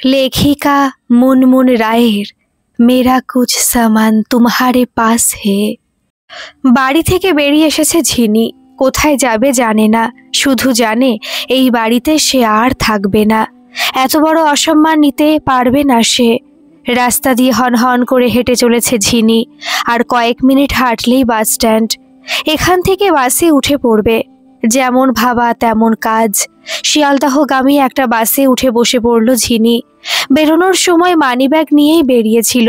लेखिका मुनमुन राয়ের मेरा कुछ सामान तुम्हारे पास है। বাড়ি থেকে বেরিয়ে এসেছে ঝিনি। কোথায় যাবে জানে না, শুধু জানে এই বাড়িতে সে আর থাকবে না। এত বড় অসম্মান নিতে পারবে না সে। রাস্তা দিয়ে হনহন করে হেঁটে চলেছে ঝিনি। আর কয়েক মিনিট হাঁটলেই বাস স্ট্যান্ড। এখান থেকে বাসে উঠে পড়বে। যেমন ভাবা তেমন কাজ। শিয়ালদাহগামী একটা বাসে উঠে বসে পড়ল ঝিনি। বেরোনোর সময় মানিব্যাগ নিয়েই বেরিয়েছিল।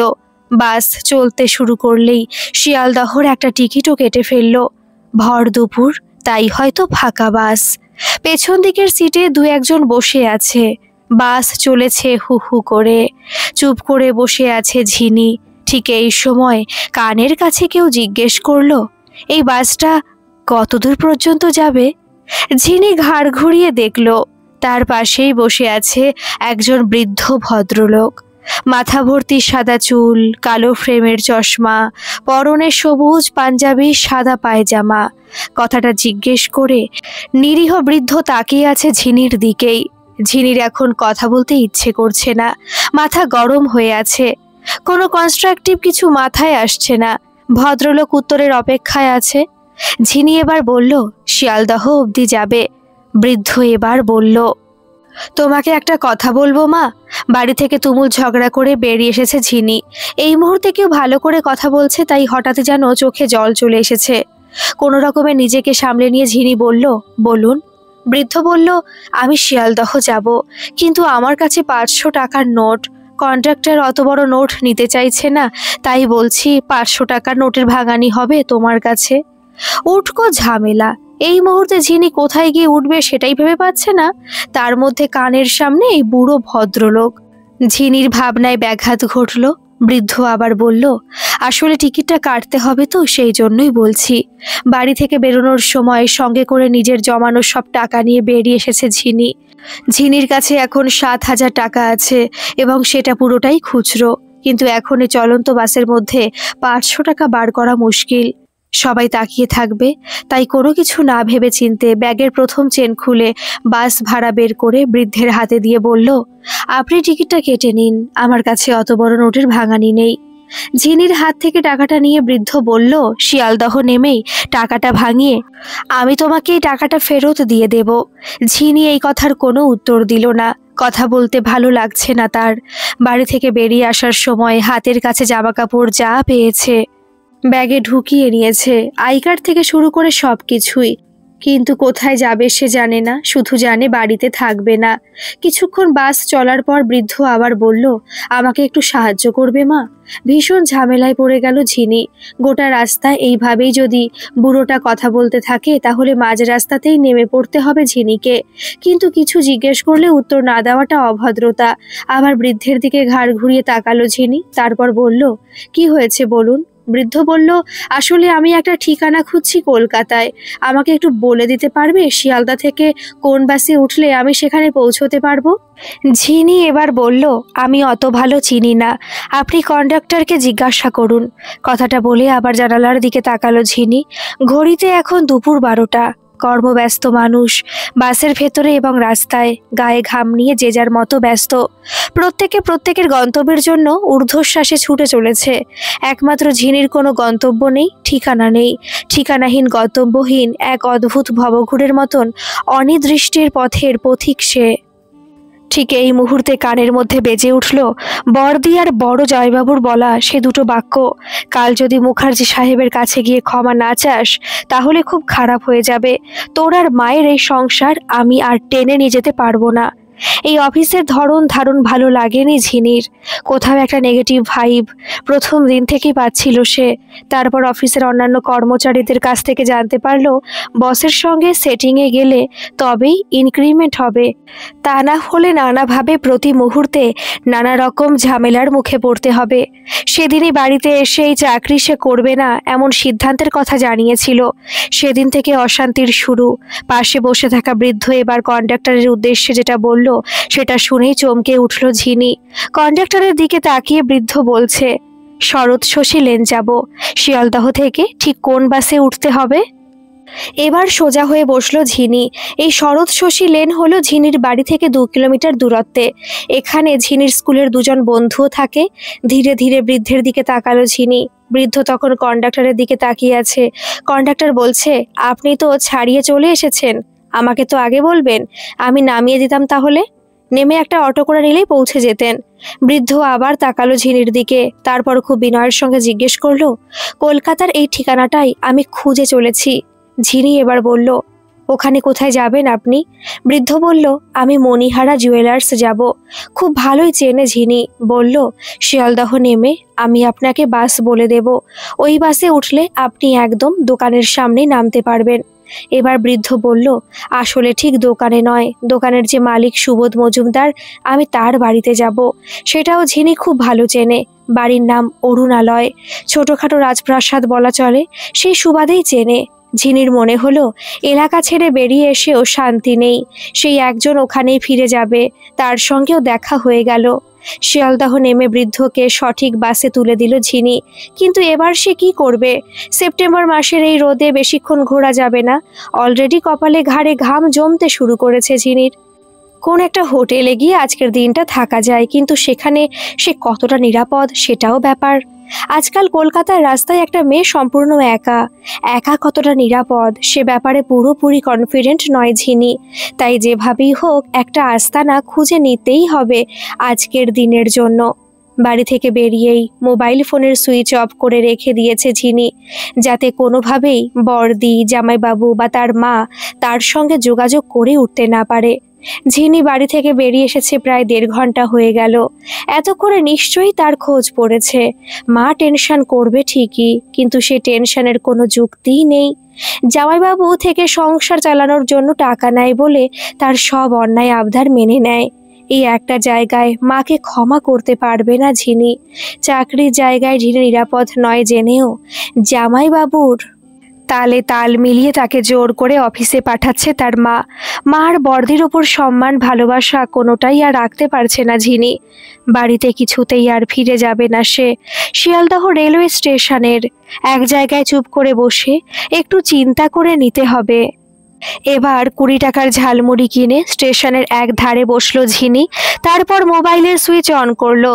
বাস চলতে শুরু করলেই শিয়ালদহর একটা টিকিটও কেটে ফেলল। ভর দুপুর, তাই হয়তো ফাঁকা বাস। পেছন দিকের সিটে দু একজন বসে আছে। বাস চলেছে হু হু করে। চুপ করে বসে আছে ঝিনি। ঠিক এই সময় কানের কাছে কেউ জিজ্ঞেস করলো, এই বাসটা কতদূর পর্যন্ত যাবে? ঝিনি ঘাড় ঘুরিয়ে দেখল, তার পাশেই বসে আছে একজন বৃদ্ধ ভদ্রলোক। মাথা ভর্তি সাদা চুল, কালো ফ্রেমের চশমা, পরনে সবুজ পাঞ্জাবি, সাদা পায়জামা। কথাটা জিজ্ঞেস করে নিরীহ বৃদ্ধ তাকিয়ে আছে ঝিনির দিকেই। ঝিনির এখন কথা বলতে ইচ্ছে করছে না। মাথা গরম হয়ে আছে। কোনো কনস্ট্রাকটিভ কিছু মাথায় আসছে না। ভদ্রলোক উত্তরের অপেক্ষায় আছে। ঝিনি এবার বলল, শিয়ালদহ অবধি যাবে। বৃদ্ধ এবার বলল, তোমাকে একটা কথা বলবো মা। বাড়ি থেকে তুমুল ঝগড়া করে বেরিয়ে এসেছে ঝিনি। এই মুহূর্তে কেউ ভালো করে কথা বলছে, তাই হঠাৎ যেন চোখে জল চলে এসেছে। কোনো রকমে নিজেকে সামলে নিয়ে ঝিনি বলল, বলুন। বৃদ্ধ বলল, আমি শিয়ালদহ যাব, কিন্তু আমার কাছে 500 টাকার নোট। কন্ট্রাক্টর অত বড় নোট নিতে চাইছে না, তাই বলছি 500 টাকার নোটের ভাঙানি হবে তোমার কাছে। উটকো ঝামেলা। এই মুহূর্তে ঝিনি কোথায় গিয়ে উঠবে সেটাই ভেবে পাচ্ছে না। তার মধ্যে কানের সামনে এই বুড়ো ভদ্রলোক। ঝিনির ভাবনায় ব্যাঘাত ঘটল। বৃদ্ধ আবার বলল, আসলে টিকিটটা কাটতে হবে তো, সেই জন্যই বলছি। বাড়ি থেকে বেরোনোর সময় সঙ্গে করে নিজের জমানো সব টাকা নিয়ে বেরিয়ে এসেছে ঝিনি। ঝিনির কাছে এখন 7,000 টাকা আছে এবং সেটা পুরোটাই খুচরো। কিন্তু এখন এই চলন্ত বাসের মধ্যে 500 টাকা বার করা মুশকিল। সবাই তাকিয়ে থাকবে, তাই কোনো কিছু না ভেবে চিনতে ব্যাগের প্রথম চেন খুলে বাস ভাড়া বের করে বৃদ্ধের হাতে দিয়ে বলল, আপনি টিকিটটা কেটে নিন, আমার কাছে অত বড় নোটের ভাঙানি নেই। ঝিনির হাত থেকে টাকাটা নিয়ে বৃদ্ধ বলল, শিয়ালদহ নেমেই টাকাটা ভাঙিয়ে আমি তোমাকে এই টাকাটা ফেরত দিয়ে দেব। ঝিনি এই কথার কোনো উত্তর দিল না। কথা বলতে ভালো লাগছে না তার। বাড়ি থেকে বেরিয়ে আসার সময় হাতের কাছে জামাকাপড় যা পেয়েছে ব্যাগে ঢুকিয়ে নিয়েছে, আই কার্ড থেকে শুরু করে সব কিছুই। কিন্তু কোথায় যাবে সে জানে না, শুধু জানে বাড়িতে থাকবে না। কিছুক্ষণ বাস চলার পর বৃদ্ধ আবার বলল, আমাকে একটু সাহায্য করবে মা? ভীষণ ঝামেলায় পড়ে গেল ঝিনি। গোটা রাস্তা এইভাবেই যদি বুড়োটা কথা বলতে থাকে, তাহলে মাঝ রাস্তাতেই নেমে পড়তে হবে ঝিনিকে। কিন্তু কিছু জিজ্ঞেস করলে উত্তর না দেওয়াটা অভদ্রতা। আবার বৃদ্ধের দিকে ঘাড় ঘুরিয়ে তাকালো ঝিনি, তারপর বলল, কি হয়েছে বলুন? বৃদ্ধ বলল, আসলে আমি একটা ঠিকানা খুঁজছি কলকাতায়। আমাকে একটু বলে দিতে পারবে শিয়ালদা থেকে কোন বাসে উঠলে আমি সেখানে পৌঁছতে পারবো? ঝিনি এবার বলল, আমি অত ভালো চিনি না, আপনি কন্ডাক্টরকে জিজ্ঞাসা করুন। কথাটা বলে আবার জানালার দিকে তাকালো ঝিনি। ঘড়িতে এখন দুপুর 12টা। কর্মব্যস্ত মানুষ বাসের ভেতরে এবং রাস্তায় গায়ে ঘাম নিয়ে যে যার মতো ব্যস্ত। প্রত্যেকে প্রত্যেকের গন্তব্যের জন্য ঊর্ধ্বশ্বাসে ছুটে চলেছে। একমাত্র ঝিনির কোনো গন্তব্য নেই, ঠিকানা নেই। ঠিকানাহীন, গন্তব্যহীন এক অদ্ভুত ভবঘুরের মতন অনির্দিষ্টের পথের পথিক সে। ঠিক এই মুহূর্তে কানের মধ্যে বেজে উঠল বড়দি আর বড় জয়বাবুর বলা সে দুটো বাক্য, কাল যদি মুখার্জি সাহেবের কাছে গিয়ে ক্ষমা না চাস, তাহলে খুব খারাপ হয়ে যাবে। তোর আর মায়ের এই সংসার আমি আর টেনে নিয়ে যেতে পারবো না। এই অফিসের ধরন ধারণ ভালো লাগেনি ঝিনির। কোথাও একটা নেগেটিভ ভাইব প্রথম দিন থেকেই পাচ্ছিল সে। তারপর অফিসের অন্যান্য কর্মচারীদের কাছ থেকে জানতে পারলো, বসের সঙ্গে সেটিংয়ে গেলে তবেই ইনক্রিমেন্ট হবে, তা না হলে নানাভাবে প্রতি মুহূর্তে নানা রকম ঝামেলার মুখে পড়তে হবে। সেদিনই বাড়িতে এসে এই চাকরি সে করবে না এমন সিদ্ধান্তের কথা জানিয়েছিল। সেদিন থেকে অশান্তির শুরু। পাশে বসে থাকা বৃদ্ধ এবার কন্ডাক্টরের উদ্দেশ্যে যেটা বলল, সেটা শুনেই চমকে উঠল ঝিনি। কন্ডাক্টরের দিকে তাকিয়ে বৃদ্ধ বলছে, শরৎ শশী লেন যাব। শিয়ালদহ থেকে ঠিক কোন বাসে উঠতে হবে? এবার সোজা হয়ে বসলো ঝিনি। এই শরৎ শশী লেন হলো ঝিনির বাড়ি থেকে 2 কিলোমিটার দূরত্বে। এখানে ঝিনির স্কুলের দুজন বন্ধুও থাকে। ধীরে ধীরে বৃদ্ধের দিকে তাকালো ঝিনি। বৃদ্ধ তখন কন্ডাক্টরের দিকে তাকিয়ে আছে। কন্ডাক্টর বলছে, আপনি তো ছাড়িয়ে চলে এসেছেন, আমাকে তো আগে বলবেন, আমি নামিয়ে দিতাম তাহলে। নেমে একটা অটো করে নিলেই পৌঁছে যেতেন। বৃদ্ধ আবার তাকালো ঝিনির দিকে, তারপর খুব বিনয়ের সঙ্গে জিজ্ঞেস করলো, কলকাতার এই ঠিকানাটাই আমি খুঁজে চলেছি। ঝিনি এবার বলল, ওখানে কোথায় যাবেন আপনি? বৃদ্ধ বলল, আমি মণিহারা জুয়েলার্স যাব। খুব ভালোই চেনে ঝিনি। বলল, শিয়ালদহ নেমে আমি আপনাকে বাস বলে দেব। ওই বাসে উঠলে আপনি একদম দোকানের সামনেই নামতে পারবেন। এবার বৃদ্ধ বলল, আসলে ঠিক দোকানে নয়, দোকানের যে মালিক সুবোধ মজুমদার, আমি তার বাড়িতে যাব। সেটাও ঝিনি খুব ভালো চেনে। বাড়ির নাম অরুণালয়, ছোটখাটো রাজপ্রাসাদ বলা চলে, সেই সুবাদেই চেনে। ঝিনির মনে হলো এলাকা ছেড়ে বেরিয়ে এসেও শান্তি নেই। সেই একজন ওখানেই ফিরে যাবে, তার সঙ্গেও দেখা হয়ে গেল। শিয়ালদহ নেমে বৃদ্ধকে সঠিক বাসে তুলে দিল ঝিনি। কিন্তু এবার সে কি করবে? সেপ্টেম্বর মাসের এই রোদে বেশিক্ষণ ঘোরা যাবে না। অলরেডি কপালে ঘাড়ে ঘাম জমতে শুরু করেছে ঝিনির। কোন একটা হোটেলে গিয়ে আজকের দিনটা থাকা যায়, কিন্তু সেখানে সে কতটা নিরাপদ সেটাও ব্যাপার। আজকাল কলকাতার রাস্তায় একটা মেয়ে সম্পূর্ণ একা। একা কতটা নিরাপদ সে ব্যাপারে পুরোপুরি কনফিডেন্ট নয় ঝিনি। তাই যেভাবেই হোক একটা আস্তানা খুঁজে নিতেই হবে আজকের দিনের জন্য। বাড়ি থেকে বেরিয়েই মোবাইল ফোনের সুইচ অফ করে রেখে দিয়েছে ঝিনি, যাতে কোনোভাবেই বড়দি, জামাইবাবু বা তার মা তার সঙ্গে যোগাযোগ করে উঠতে না পারে। ঝিনি বাড়ি থেকে বেরিয়ে এসেছে প্রায় 1.5 ঘন্টা হয়ে গেল। এত করে নিশ্চয়ই তার খোঁজ পড়েছে। মা টেনশন করবে ঠিকই, কিন্তু সে টেনশনের কোনো যুক্তিই নেই। জামাইবাবু থেকে সংসার চালানোর জন্য টাকা নেয় বলে তার সব অন্যায় আবদার মেনে নেয়। এই একটা জায়গায় মাকে ক্ষমা করতে পারবে না ঝিনি। চাকরির জায়গায় ঝিনি নিরাপদ নয় জেনেও জামাইবাবুর তালে তাল মিলিয়ে তাকে জোর করে অফিসে পাঠাচ্ছে তার মা। মার বর্দির ওপর সম্মান ভালোবাসা কোনোটাই আর রাখতে পারছে না ঝিনি। বাড়িতে কিছুতেই আর ফিরে যাবে না সে। শিয়ালদহ রেলওয়ে স্টেশনের এক জায়গায় চুপ করে বসে একটু চিন্তা করে নিতে হবে। এবার 20 টাকার ঝালমুড়ি কিনে স্টেশনের এক ধারে বসলো ঝিনি। তারপর মোবাইলের সুইচ অন করলো।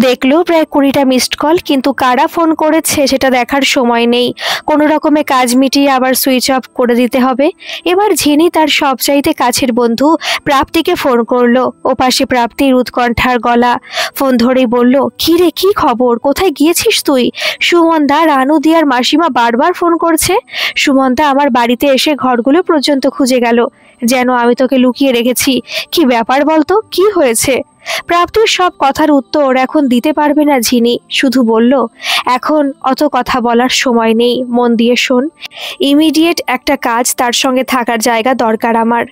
দেখলো প্রায় 20টা মিসড কল, কিন্তু কারা ফোন করেছে সেটা দেখার সময় নেই। কোনো রকমে কাজ মিটিয়ে আবার সুইচ অফ করে দিতে হবে। এবার ঝিনি তার সবচাইতে কাছের বন্ধু প্রাপ্তিকে ফোন করলো। ওপাশে প্রাপ্তির উৎকণ্ঠার গলা। ফোন ধরেই বলল, কি রে, কি খবর, কোথায় গিয়েছিস তুই? সুমনদা, রানুদি আর মাসিমা বারবার ফোন করছে। সুমনদা আমার বাড়িতে এসে ঘরগুলো পর্যন্ত খুঁজে গেল, যেন আমি তোকে লুকিয়ে রেখেছি। কি ব্যাপার বলতো, কি হয়েছে? প্রাপ্তির সব কথার উত্তর এখন দিতে পারবে না ঝিনি। শুধু বলল, এখন অত কথা বলার সময় নেই, মন দিয়ে শোন। ইমিডিয়েট একটা কাজ, তার সঙ্গে থাকার জায়গা দরকার আমার।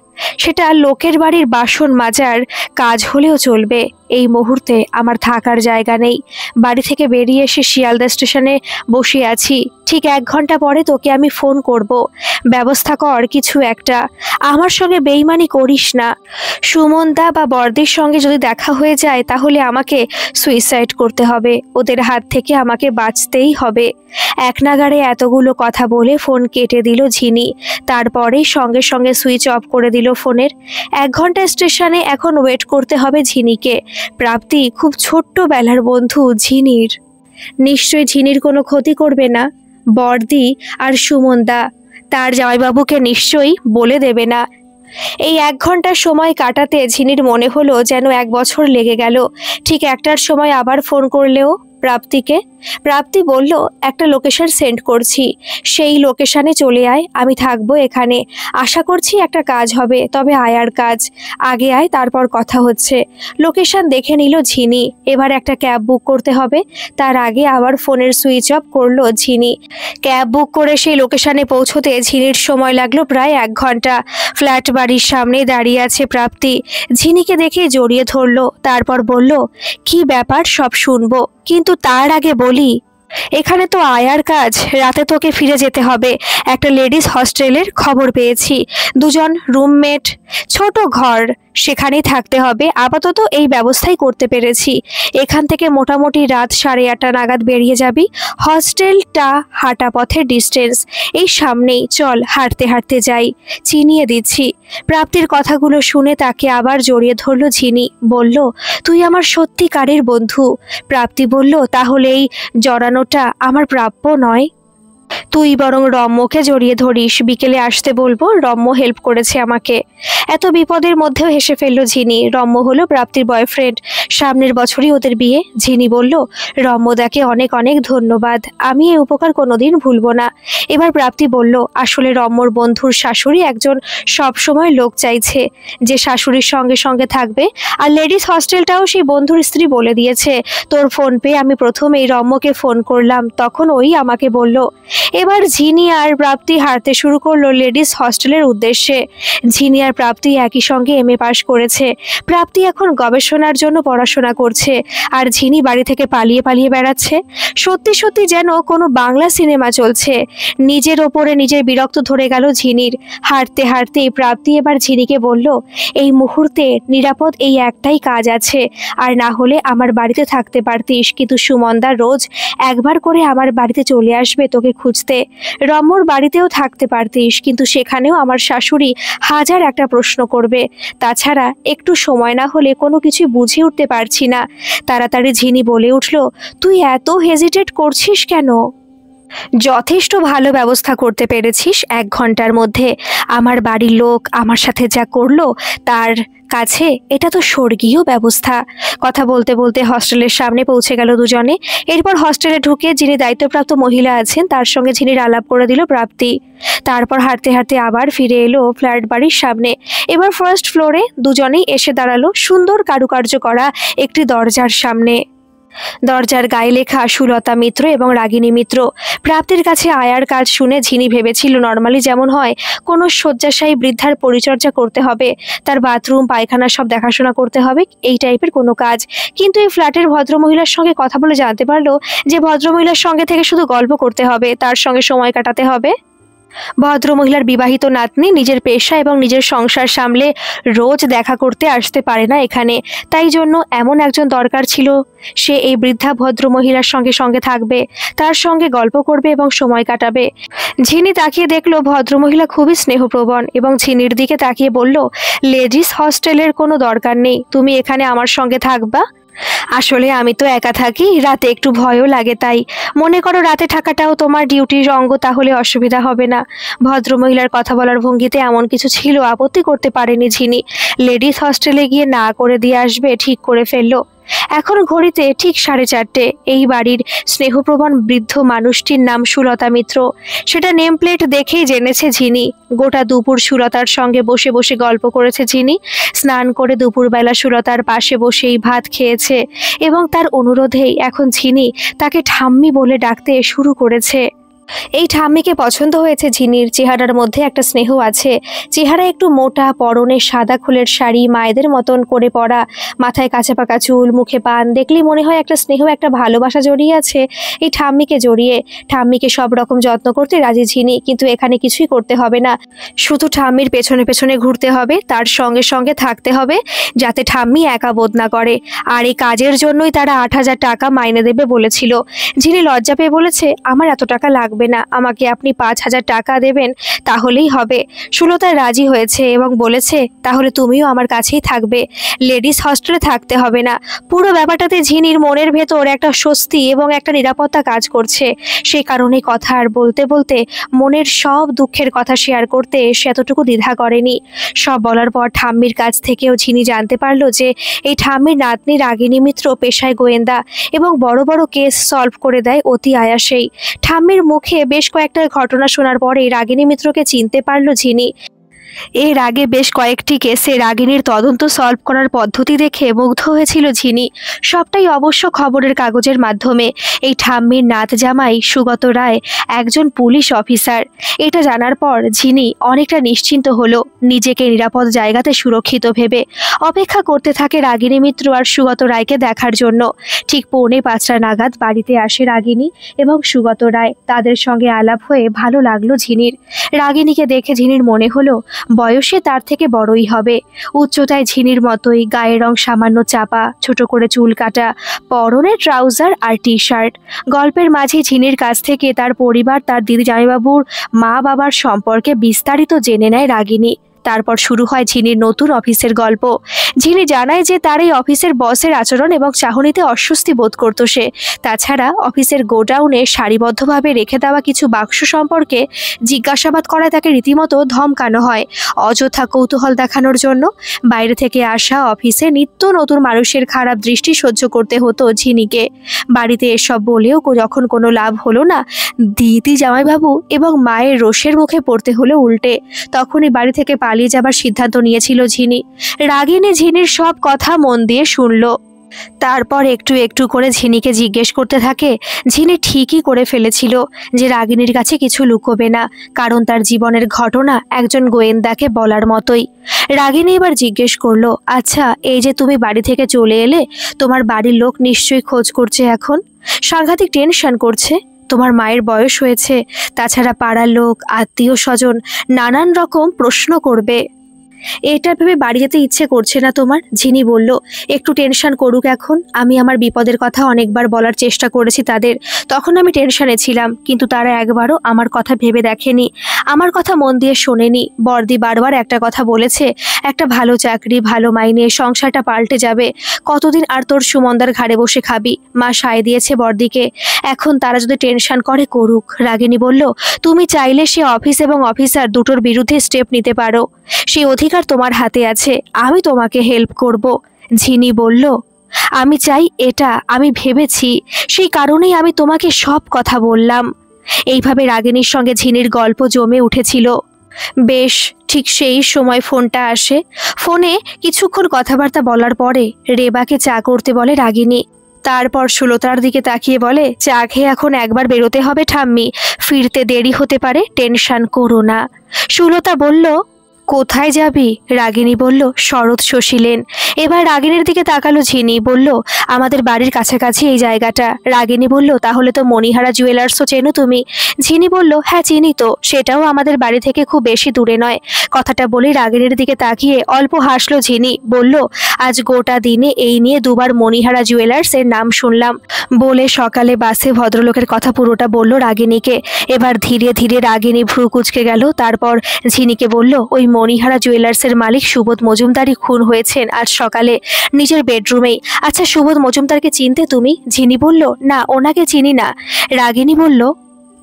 সেটা লোকের বাড়ির বাসন মাজার কাজ হলেও চলবে। এই মুহূর্তে আমার থাকার জায়গা নেই। বাড়ি থেকে বেরিয়ে এসে শিয়ালদা স্টেশনে বসে আছি। ঠিক 1 ঘন্টা পরে তোকে আমি ফোন করব। ব্যবস্থা কর কিছু একটা। আমার সঙ্গে বেইমানি করিস না। সুমনদা বা বর্দির সঙ্গে যদি দেখা হয়ে যায় তাহলে আমাকে সুইসাইড করতে হবে। ওদের হাত থেকে আমাকে বাঁচতেই হবে। এক নাগাড়ে এতগুলো কথা বলে ফোন কেটে দিল ঝিনি। তারপরে সঙ্গে সঙ্গে সুইচ অফ করে দিল ফোনের। 1 ঘন্টা স্টেশনে এখন ওয়েট করতে হবে ঝিনিকে। প্রাপ্তি খুব ছোট্টবেলার বন্ধু ঝিনির। নিশ্চয়ই ঝিনির কোনো ক্ষতি করবে না। বর্দি আর সুমনদা তার জামাইবাবুকে নিশ্চয়ই বলে দেবে না। এই 1 ঘন্টার সময় কাটাতে ঝিনির মনে হলো যেন 1 বছর লেগে গেল। ঠিক 1টার সময় আবার ফোন করলেও প্রাপ্তিকে। প্রাপ্তি বলল, একটা লোকেশন সেন্ড করছি, সেই লোকেশনে চলে আয়, আমি থাকবো এখানে। আশা করছি একটা কাজ হবে, তবে আয়ার কাজ। আগে আয়, তারপর কথা হচ্ছে। লোকেশন দেখে নিল ঝিনি। এবার একটা ক্যাব বুক করতে হবে। তার আগে আবার ফোনের সুইচ অফ করলো ঝিনি। ক্যাব বুক করে সেই লোকেশনে পৌঁছতে ঝিনির সময় লাগলো প্রায় 1 ঘন্টা। ফ্ল্যাট বাড়ির সামনে দাঁড়িয়ে আছে প্রাপ্তি। ঝিনিকে দেখে জড়িয়ে ধরলো। তারপর বলল, কি ব্যাপার, সব শুনবো, কিন্তু তার আগে বলি, এখানে তো আয়ার কাজ। রাতে তোকে ফিরে যেতে হবে। একটা লেডিস হস্টেলের খবর পেয়েছি, 2 জন রুমমেট, ছোট ঘর, সেখানেই থাকতে হবে। আপাতত এই ব্যবস্থাই করতে পেরেছি। এখান থেকে মোটামুটি রাত 8:30 নাগাদ বেরিয়ে যাবি। হস্টেলটা হাঁটা পথের ডিস্টেন্স, এই সামনেই, চল হাঁটতে হাঁটতে যাই, চিনিয়ে দিচ্ছি। প্রাপ্তির কথাগুলো শুনে তাকে আবার জড়িয়ে ধরল ঝিনি। বলল, তুই আমার সত্যিকারের বন্ধু। প্রাপ্তি বলল, তাহলে এই জড়ানোটা আমার প্রাপ্য নয়? তুই বরং রম্যকে জড়িয়ে ধরিস, বিকেলে আসতে বলবো, রম্য হেল্প করেছে আমাকে। এত বিপদের মধ্যেও হেসে ফেলল ঝিনি। রম্য হলো প্রাপ্তির বয়ফ্রেন্ড, সামনের বছরই ওদের বিয়ে। ঝিনি বলল, রম্যদাকে অনেক অনেক ধন্যবাদ, আমি এই উপকার কোনোদিন ভুলবো না। এবার প্রাপ্তি বলল, আসলে রম্যর বন্ধুর শাশুড়ি একজন সবসময় লোক চাইছে, যে শাশুড়ির সঙ্গে সঙ্গে থাকবে। আর লেডিস হস্টেলটাও সেই বন্ধুর স্ত্রী বলে দিয়েছে। তোর ফোন পেয়ে আমি প্রথমেই রম্যকে ফোন করলাম, তখন ওই আমাকে বলল। এবার ঝিনি আর প্রাপ্তি হাঁটতে শুরু করলো লেডিস হস্টেলের উদ্দেশ্যে। ঝিনি আর প্রাপ্তি একই সঙ্গে MA পাশ করেছে। প্রাপ্তি এখন গবেষণার জন্য পড়াশোনা করছে, আর ঝিনি বাড়ি থেকে পালিয়ে পালিয়ে বেড়াচ্ছে। সত্যি সত্যি যেন কোনো বাংলা সিনেমা চলছে। নিজের ওপরে নিজের বিরক্ত ধরে গেল ঝিনির। হাঁটতে হাঁটতে প্রাপ্তি এবার ঝিনিকে বলল, এই মুহূর্তে নিরাপদ এই একটাই কাজ আছে, আর না হলে আমার বাড়িতে থাকতে পারতিস, কিন্তু সুমনদা রোজ একবার করে আমার বাড়িতে চলে আসবে তোকে খুঁজতে। রম্যর বাড়িতেও থাকতে পারতিস, কিন্তু সেখানেও আমার শাশুড়ি হাজার একটা প্রশ্ন করবে। তাছাড়া একটু সময় না হলে কোনো কিছু বুঝে উঠতে পারছি না। তাড়াতাড়ি ঝিনি বলে উঠল, তুই এত হেজিটেট করছিস কেন? যথেষ্ট ভালো ব্যবস্থা করতে পেরেছিস 1 ঘন্টার মধ্যে। আমার বাড়ির লোক আমার সাথে যা করলো, তার কাছে এটা তো স্বর্গীয় ব্যবস্থা। কথা বলতে বলতে হস্টেলের সামনে পৌঁছে গেল দুজনে। এরপর হস্টেলে ঢুকে যিনি দায়িত্বপ্রাপ্ত মহিলা আছেন তার সঙ্গে ঝিনির আলাপ করে দিল প্রাপ্তি। তারপর হাঁটতে হাঁটতে আবার ফিরে এলো ফ্ল্যাট বাড়ির সামনে। এবার ফার্স্ট ফ্লোরে দুজনেই এসে দাঁড়ালো সুন্দর কারুকার্য করা একটি দরজার সামনে। দরজার গায়ে লেখা সুলতা মিত্র এবং রাগিনী মিত্র। প্রাপ্তির কাছে আয়ার কাজ শুনে ঝিনি ভেবেছিল নর্মালি যেমন হয়, কোনো শয্যাশায়ী বৃদ্ধার পরিচর্যা করতে হবে, তার বাথরুম পায়খানা সব দেখাশোনা করতে হবে, এই টাইপের কোনো কাজ। কিন্তু এই ফ্ল্যাটের ভদ্রমহিলার সঙ্গে কথা বলে জানতে পারলো যে ভদ্রমহিলার সঙ্গে থেকে শুধু গল্প করতে হবে, তার সঙ্গে সময় কাটাতে হবে। ভদ্রমহিলার বিবাহিত নাতনি নিজের পেশা এবং নিজের সংসার সামলে রোজ দেখা করতে আসতে পারে না এখানে, তাই জন্য এমন একজন দরকার ছিল, সে এই বৃদ্ধা ভদ্রমহিলার সঙ্গে সঙ্গে থাকবে, তার সঙ্গে গল্প করবে এবং সময় কাটাবে। ঝিনি তাকিয়ে দেখলো ভদ্রমহিলা খুবই স্নেহপ্রবণ এবং ঝিনির দিকে তাকিয়ে বলল, লেডিস হস্টেলের কোনো দরকার নেই, তুমি এখানে আমার সঙ্গে থাকবা। আসলে আমি তো একা থাকি, রাতে একটু ভয়ও লাগে, তাই মনে করো রাতে থাকাটাও তোমার ডিউটির অঙ্গ, তাহলে অসুবিধা হবে না। ভদ্রমহিলার কথা বলার ভঙ্গিতে এমন কিছু ছিল, আপত্তি করতে পারেনি ঝিনি। লেডিস হস্টেলে গিয়ে না করে দিয়ে আসবে ঠিক করে ফেললো। এখন ঘড়িতে ঠিক 4:30। এই বাড়ির স্নেহপ্রবণ বৃদ্ধ মানুষটির নাম সুলতা মিত্র। সেটা নেম প্লেট দেখেই জেনেছে ঝিনি। গোটা দুপুর সুলতার সঙ্গে বসে বসে গল্প করেছে ঝিনি। স্নান করে দুপুরবেলা সুলতার পাশে বসেই ভাত খেয়েছে এবং তার অনুরোধেই এখন ঝিনি তাকে ঠাম্মি বলে ডাকতে শুরু করেছে। এই ঠাম্মিকে পছন্দ হয়েছে ঝিনির। চেহারার মধ্যে একটা স্নেহ আছে। চেহারা একটু মোটা, পরনে সাদা খুলের শাড়ি, মায়েদের মতন করে পরা, মাথায় কাঁচা পাকা চুল, মুখে পান, দেখলেই মনে হয় একটা স্নেহ, একটা ভালোবাসা জড়িয়ে আছে এই ঠাম্মিকে জড়িয়ে। ঠাম্মিকে সব রকম যত্ন করতে রাজি ঝিনি, কিন্তু এখানে কিছুই করতে হবে না, শুধু ঠাম্মির পেছনে পেছনে ঘুরতে হবে, তার সঙ্গে সঙ্গে থাকতে হবে, যাতে ঠাম্মি একা বোধ না করে। আর এই কাজের জন্যই তারা 8,000 টাকা মাইনে দেবে বলেছিল। ঝিনি লজ্জা পেয়ে বলেছে, আমার এত টাকা লাগবে না, আমাকে আপনি 5,000 টাকা দেবেন তাহলেই হবে। সুলতা রাজি হয়েছে এবং বলেছে, তাহলে তুমিও আমার কাছেই থাকবে, লেডিস হস্টেলে থাকতে হবে না। পুরো ব্যাপারটাতে ঝিনির মনের ভেতর একটা স্বস্তি এবং একটা নিরাপত্তা কাজ করছে। সেই কারণে কথা আর বলতে বলতে মনের সব দুঃখের কথা শেয়ার করতে সে এতটুকু দ্বিধা করেনি। সব বলার পর ঠাম্মির কাছ থেকেও ঝিনি জানতে পারলো যে এই ঠাম্মির নাতনি রাগিনী মিত্র পেশায় গোয়েন্দা এবং বড় বড় কেস সলভ করে দেয় অতি আয়াসেই। ঠাম্মির মুখে বেশ কয়েকটা ঘটনা শোনার পরে রাগিনী মিত্রকে চিনতে পারল ঝিনি। এর আগে বেশ কয়েকটি কেসে রাগিনীর তদন্ত সলভ করার পদ্ধতি দেখে মুগ্ধ হয়েছিল ঝিনি। সবটাই অবশ্য খবরের কাগজের মাধ্যমে। এই ঠাম্মির নাত জামাই সুগত রায় একজন পুলিশ অফিসার। এটা জানার পর ঝিনি অনেকটা নিশ্চিন্ত হলো, নিজেকে নিরাপদ জায়গাতে সুরক্ষিত ভেবে অপেক্ষা করতে থাকে রাগিনী মিত্র আর সুগত রায়কে দেখার জন্য। ঠিক 4:45 নাগাদ বাড়িতে আসে রাগিনী এবং সুগত রায়। তাদের সঙ্গে আলাপ হয়ে ভালো লাগলো ঝিনির। রাগিনীকে দেখে ঝিনির মনে হলো বয়সে তার থেকে বড়ই হবে। উচ্চতায় ঝিনির মতোই, গায়ের রং সামান্য চাপা, ছোট করে চুল কাটা, পরনে ট্রাউজার আর টি শার্ট। গল্পের মাঝে ঝিনির কাছ থেকে তার পরিবার, তার দিদি জামাইবাবুর মা বাবার সম্পর্কে বিস্তারিত জেনে নেয় রাগিনী। তারপর শুরু হয় ঝিনির নতুন অফিসের গল্প। ঝিনি জানায় যে তার এই অফিসের বসের আচরণ এবং চাহনিতে অস্বস্তি বোধ করত সে। তাছাড়া অফিসের গোডাউনে সারিবদ্ধভাবে রেখে দেওয়া কিছু বাক্স সম্পর্কে জিজ্ঞাসাবাদ করায় তাকে রীতিমতো ধমকানো হয়, অযথা কৌতূহল দেখানোর জন্য। বাইরে থেকে আসা অফিসে নিত্য নতুন মানুষের খারাপ দৃষ্টি সহ্য করতে হতো ঝিনিকে। বাড়িতে এসব বলেও যখন কোনো লাভ হলো না, দিদি জামাইবাবু এবং মায়ের রোষের মুখে পড়তে হলো উল্টে। তখনই বাড়ি থেকে পালিয়ে যাবার সিদ্ধান্ত নিয়েছিল ঝিনি। রাগিনী ঝিনির সব কথা মন দিয়ে শুনল। তারপর একটু একটু করে ঝিনিকে জিজ্ঞেস করতে থাকে। ঝিনি ঠিকই করে ফেলেছিল যে রাগিনীর কাছে কিছু লুকোবে না, কারণ তার জীবনের ঘটনা একজন গোয়েন্দাকে বলার মতোই। রাগিনী এবার জিজ্ঞেস করলো, আচ্ছা, এই যে তুমি বাড়ি থেকে চলে এলে, তোমার বাড়ির লোক নিশ্চয়ই খোঁজ করছে এখন, সাংঘাতিক টেনশন করছে। তোমার মায়ের বয়স হয়েছে, তাছাড়া পাড়ার লোক, আত্মীয় স্বজন নানান রকম প্রশ্ন করবে। এটা ভেবে বাড়ি যেতে ইচ্ছে করছে না তোমার? ঝিনি বলল, একটু টেনশন করুক এখন। আমি আমার বিপদের কথা অনেকবার বলার চেষ্টা করেছি তাদের, তখন আমি টেনশনে ছিলাম, কিন্তু তারা একবারও আমার কথা ভেবে দেখেনি, আমার কথা মন দিয়ে শোনেনি। বর্দি বারবার একটা কথা বলেছে, একটা ভালো চাকরি, ভালো মাইনে, সংসারটা পাল্টে যাবে। কতদিন আর তোর সুমনদার ঘাড়ে বসে খাবি? মা সায় দিয়েছে বর্দিকে, এখন তারা যদি টেনশন করে করুক। রাগিনী বলল, তুমি চাইলে সে অফিস এবং অফিসার দুটোর বিরুদ্ধে স্টেপ নিতে পারো, সেই অধিকার তোমার হাতে আছে, আমি তোমাকে হেল্প করব। ঝিনি বলল, আমি চাই এটা, আমি ভেবেছি, সেই কারণেই আমি তোমাকে সব কথা বললাম। এইভাবে রাগিনীর সঙ্গে ঝিনির গল্প জমে উঠেছিল। বেশ, ঠিক সেই সময় ফোনটা আসে। ফোনে কিছুক্ষণ কথাবার্তা বলার পরে রেবাকে চা করতে বলে রাগিনী। তারপর সুলতার দিকে তাকিয়ে বলে, চা খেয়ে এখন একবার বেরোতে হবে ঠাম্মি, ফিরতে দেরি হতে পারে, টেনশন করো না। সুলতা বলল, কোথায় যাবি? রাগিনী বলল, শরৎ শশীলেন। এবার রাগিনীর দিকে তাকালো ঝিনি, বলল, আমাদের বাড়ির কাছাকাছি এই জায়গাটা। রাগিনী বলল, তাহলে তো মণিহারা জুয়েলার্সও চেনো তুমি? ঝিনি বলল, হ্যাঁ চিনি তো, সেটাও আমাদের বাড়ি থেকে খুব বেশি দূরে নয়। কথাটা বলে রাগিনীর দিকে তাকিয়ে অল্প হাসলো ঝিনি, বলল, আজ গোটা দিনে এই নিয়ে দুবার মণিহারা জুয়েলার্স এর নাম শুনলাম। বলে সকালে বাসে ভদ্রলোকের কথা পুরোটা বলল রাগিনীকে। এবার ধীরে ধীরে রাগিনী ভ্রু কুঁচকে গেল। তারপর ঝিনিকে বলল, ওই মণিহারা জুয়েলার্সের মালিক সুবোধ মজুমদারই খুন হয়েছেন আজ সকালে, নিজের বেডরুমেই। আচ্ছা, সুবোধ মজুমদারকে চিনতে তুমি? ঝিনি বলল, না, ওনাকে চিনি না। রাগিনী বলল,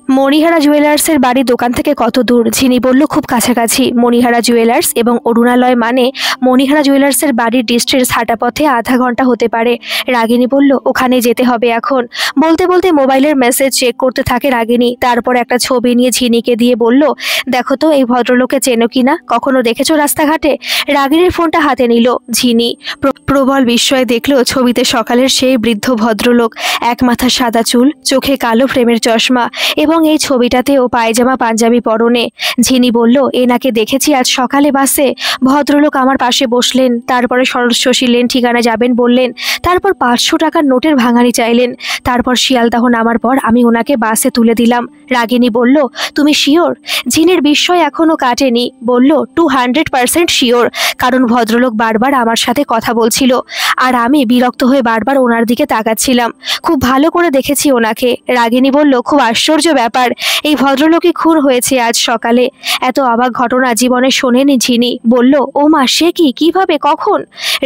মণিহারা জুয়েলার্সের বাড়ি দোকান থেকে কত দূর? ঝিনি বলল, খুব কাছাকাছি। মণিহারা জুয়েলার্স এবং অরুণালয় মানে মণিহারা জুয়েলার্সের বাড়ির ডিস্ট্রেস হাঁটা পথে আধা ঘন্টা হতে পারে। রাগিনী বলল, ওখানে যেতে হবে এখন। বলতে বলতে মোবাইলের মেসেজ চেক করতে থাকে রাগিনী। তারপর একটা ছবি নিয়ে ঝিনিকে দিয়ে বলল, দেখো তো এই ভদ্রলোককে চেনো কিনা, কখনো দেখেছো রাস্তাঘাটে? রাগিনীর ফোনটা হাতে নিল ঝিনি। প্রবল বিস্ময়ে দেখলো ছবিতে সকালের সেই বৃদ্ধ ভদ্রলোক, এক মাথা সাদা চুল, চোখে কালো ফ্রেমের চশমা, এবং এই ছবিটাতেও পায়জামা পাঞ্জাবি পরনে। ঝিনি বলল, এনাকে দেখেছি আজ সকালে বাসে। ভদ্রলোক আমার পাশে বসলেন, তারপরে শরৎ শশীলেন ঠিকানা যাবেন বললেন, তারপর 500 টাকার নোটের ভাঙানি চাইলেন। তারপর শিয়ালদাহ নামার পর আমি ওনাকে বাসে তুলে দিলাম। রাগিনী বলল, তুমি শিওর? ঝিনির বিস্ময় এখনো কাটেনি, বলল, 200% শিওর, কারণ ভদ্রলোক বারবার আমার সাথে কথা বলছিল, আর আমি বিরক্ত হয়ে বারবার ওনার দিকে তাকাচ্ছিলাম। খুব ভালো করে দেখেছি ওনাকে। রাগিনী বলল, খুব আশ্চর্য ব্যাপার, এই ভদ্রলোকই খুন হয়েছে আজ সকালে। এত অবাক ঘটনা জীবনে শোনেনি ঝিনি। বলল, ও মা, সে কি, কিভাবে, কখন?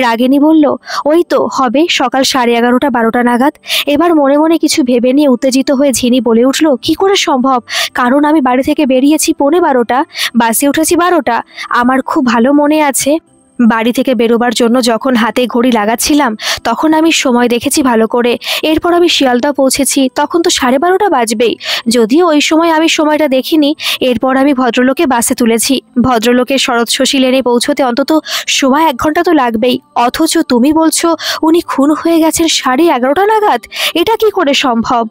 রাগিনী বলল, ওই তো হবে সকাল 11:30-12টা নাগাদ। এবার মনে মনে কিছু ভেবে নিয়ে উত্তেজিত হয়ে ঝিনি বলে উঠল, কি করে সম্ভব? কারণ আমি বাড়ি থেকে বেরিয়েছি 11:45, বাসে উঠেছি 12টা। আমার খুব ভালো মনে আছে, বাড়ি থেকে বেরোবার জন্য যখন হাতে ঘড়ি লাগাচ্ছিলাম তখন আমি সময় দেখেছি ভালো করে। এরপর আমি শিয়ালদা পৌঁছেছি, তখন তো 12:30 বাজবেই, যদিও ওই সময় আমি সময়টা দেখিনি। এরপর আমি ভদ্রলোকে বাসে তুলেছি। ভদ্রলোকের শরৎ শশী লেনে পৌঁছতে অন্তত 1.5 ঘন্টা তো লাগবেই, অথচ তুমি বলছো উনি খুন হয়ে গেছেন 11:30 নাগাদ। এটা কি করে সম্ভব?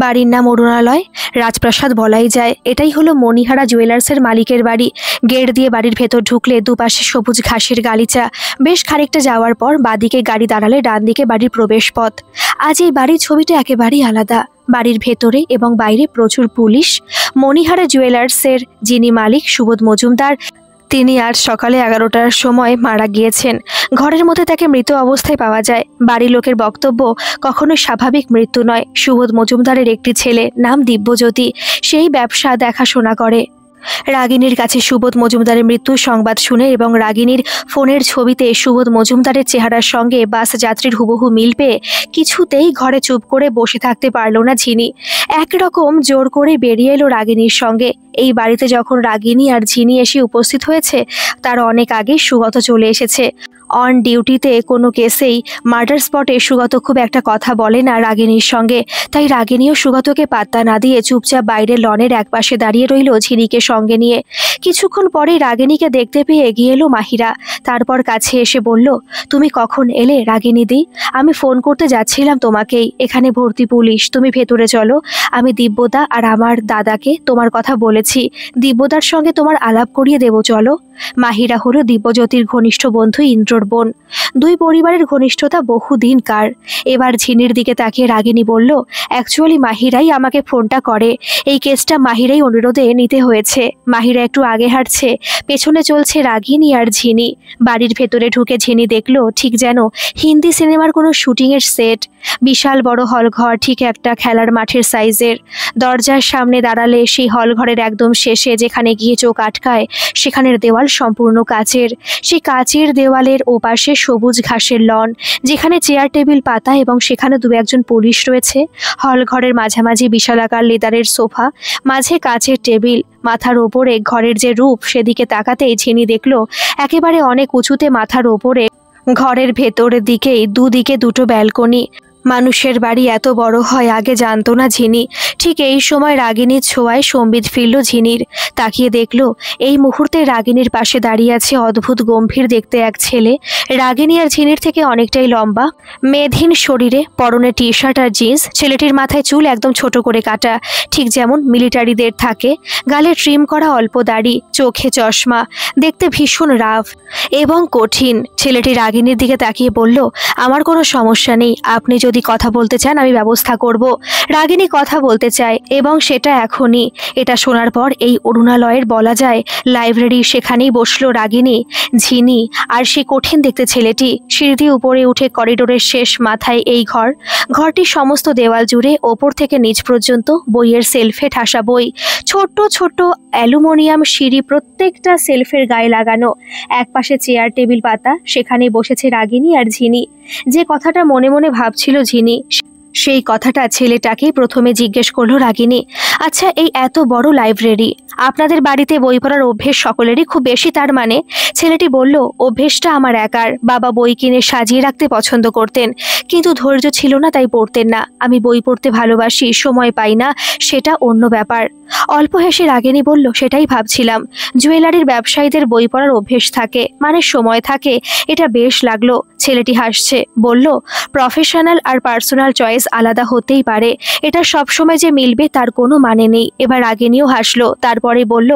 বাড়ির নাম অরুণালয়, রাজপ্রাসাদ বলাই যায়। এটাই হলো মণিহারা জুয়েলার্সের মালিকের বাড়ি। গেট দিয়ে বাড়ির ভেতর ঢুকলে দুপাশে সবুজ ঘাসের গালিচা। বেশ খানিকটা যাওয়ার পর বাঁদিকে গাড়ি দাঁড়ালে ডান দিকে বাড়ির প্রবেশ পথ। আজ এই বাড়ির ছবিটা একেবারেই আলাদা। বাড়ির ভেতরে এবং বাইরে প্রচুর পুলিশ। মণিহারা জুয়েলার্সের যিনি মালিক সুবোধ মজুমদার, তিনি আজ সকালে 11টার সময় মারা গিয়েছেন। ঘরের মধ্যে তাকে মৃত অবস্থায় পাওয়া যায়। বাড়ির লোকের বক্তব্য, কখনোই স্বাভাবিক মৃত্যু নয়। সুবোধ মজুমদারের একটি ছেলে, নাম দিব্যজ্যোতি, সেই ব্যবসা দেখাশোনা করে। রাগিনীর কাছে সুবোধ মজুমদারের মৃত্যুর সংবাদ শুনে এবং রাগিনীর ফোনের ছবিতে সুবোধ মজুমদারের চেহারার সঙ্গে বাস যাত্রীর হুবহু মিল পেয়ে কিছুতেই ঘরে চুপ করে বসে থাকতে পারল না ঝিনি। একরকম জোর করে বেরিয়ে এলো রাগিনীর সঙ্গে। এই বাড়িতে যখন রাগিনী আর ঝিনি এসে উপস্থিত হয়েছে, তার অনেক আগে সুগত চলে এসেছে। অন ডিউটিতে কোনো কেসেই মার্ডার স্পটে সুগত খুব একটা কথা বলে না রাগিনীর সঙ্গে, তাই রাগিনীও সুগতকে পাত্তা না দিয়ে চুপচাপ বাইরের লনের একপাশে দাঁড়িয়ে রইল ঝিনিকে সঙ্গে নিয়ে। কিছুক্ষণ পরে রাগিনীকে দেখতে পেয়ে এগিয়ে এলো মাহিরা। তারপর কাছে এসে বলল, তুমি কখন এলে রাগিনীদি? আমি ফোন করতে যাচ্ছিলাম তোমাকেই। এখানে ভর্তি পুলিশ, তুমি ভেতরে চলো। আমি দিব্যদা আর আমার দাদাকে তোমার কথা বলেছি, দিব্যদার সঙ্গে তোমার আলাপ করিয়ে দেবো, চলো। মাহিরা হলো দিব্যজ্যোতির ঘনিষ্ঠ বন্ধু ইন্দ্রর বোন। দুই পরিবারের ঘনিষ্ঠতা বহুদিনকার। এবার ঝিনির দিকে তাকিয়ে রাগিনী বলল, অ্যাকচুয়ালি মাহিরাই আমাকে ফোনটা করে। এই কেসটা মাহিরাই অনুরোধে নিতে হয়েছে। মাহিরা একটু আগে হাঁটছে, পেছনে চলছে রাগিনী আর ঝিনি। বাড়ির ভেতরে ঢুকে ঝিনি দেখলো ঠিক যেন হিন্দি সিনেমার কোনো শুটিংয়ের সেট। বিশাল বড় হলঘর, ঠিক একটা খেলার মাঠের সাইজের। দরজার সামনে দাঁড়ালে সেই হলঘরের একদম শেষে যেখানে গিয়ে চোখ আটকায়, সেখানের দেওয়াল সম্পূর্ণ কাচের। সেই কাচের দেওয়ালের ওপাশে সবুজ ঘাসের লন, যেখানে চেয়ার টেবিল পাতা এবং সেখানে দু একজন পুলিশ রয়েছে। হলঘরের মাঝামাঝি বিশালাকার লেদারের সোফা, মাঝে কাচের টেবিল। মাথার ওপরে ঘরের যে রূপ, সেদিকে তাকাতেই ঝিনি দেখল একেবারে অনেক উঁচুতে মাথার ওপরে ঘরের ভেতরের দিকেই দুদিকে দুটো ব্যালকনি। মানুষের বাড়ি এত বড় হয় আগে জানতো না ঝিনি। ঠিক এই সময় রাগিনীর ছোঁয়ায় সম্বিত ফিরল ঝিনির। তাকিয়ে দেখল এই মুহূর্তে রাগিনীর পাশে দাঁড়িয়ে আছে অদ্ভুত গম্ভীর দেখতে এক ছেলে। রাগিনী আর ঝিনির থেকে অনেকটাই লম্বা, মেদহীন শরীরে, পরনে টি শার্ট আর জিন্স। ছেলেটির মাথায় চুল একদম ছোট করে কাটা, ঠিক যেমন মিলিটারিদের থাকে। গালে ট্রিম করা অল্প দাড়ি, চোখে চশমা, দেখতে ভীষণ রাফ এবং কঠিন। ছেলেটি রাগিনীর দিকে তাকিয়ে বলল, আমার কোনো সমস্যা নেই, আপনি যদি কথা বলতে চান আমি ব্যবস্থা করব। রাগিনী কথা বলতে চায় এবং সেটা এখনই। এটা শোনার পর এই অরুণালয়ের বলা যায় লাইব্রেরি, সেখানেই বসলো রাগিনী, ঝিনি আর সে কঠিন দেখতে ছেলেটি। সিঁড়ি দিয়ে উপরে উঠে করিডোরের শেষ মাথায় এই ঘর। ঘরটির সমস্ত দেওয়াল জুড়ে ওপর থেকে নিচ পর্যন্ত বইয়ের সেলফে ঠাসা বই। ছোট্ট ছোট্ট অ্যালুমিনিয়াম সিঁড়ি, প্রত্যেকটা সেলফের গায়ে লাগানো। একপাশে চেয়ার টেবিল পাতা, সেখানেই বসেছে রাগিনী আর ঝিনি। যে কথাটা মনে মনে ভাবছিল ঝিনি, সেই কথাটা ছেলেটাকে প্রথমে জিজ্ঞেস করলো রাগিনী, আচ্ছা এই এত বড় লাইব্রেরি, আপনাদের বাড়িতে বই পড়ার অভ্যেস সকলেরই খুব বেশি তার মানে? ছেলেটি বলল, অভ্যেসটা আমার একার। বাবা বই কিনে সাজিয়ে রাখতে পছন্দ করতেন, কিন্তু ধৈর্য ছিল না তাই পড়তেন না। আমি বই পড়তে ভালোবাসি, সময় পাই না, সেটা অন্য ব্যাপার। অল্প হেসে রাগিনী বলল, সেটাই ভাবছিলাম, জুয়েলারির ব্যবসায়ীদের বই পড়ার অভ্যেস থাকে, মানে সময় থাকে। এটা বেশ লাগলো। ছেলেটি হাসছে, বলল, প্রফেশনাল আর পার্সোনাল চয়েস আলাদা হতেই পারে, এটা সবসময় যে মিলবে তার কোনো মানে নেই। এবার রাগিনীও হাসলো, তারপরে বলল,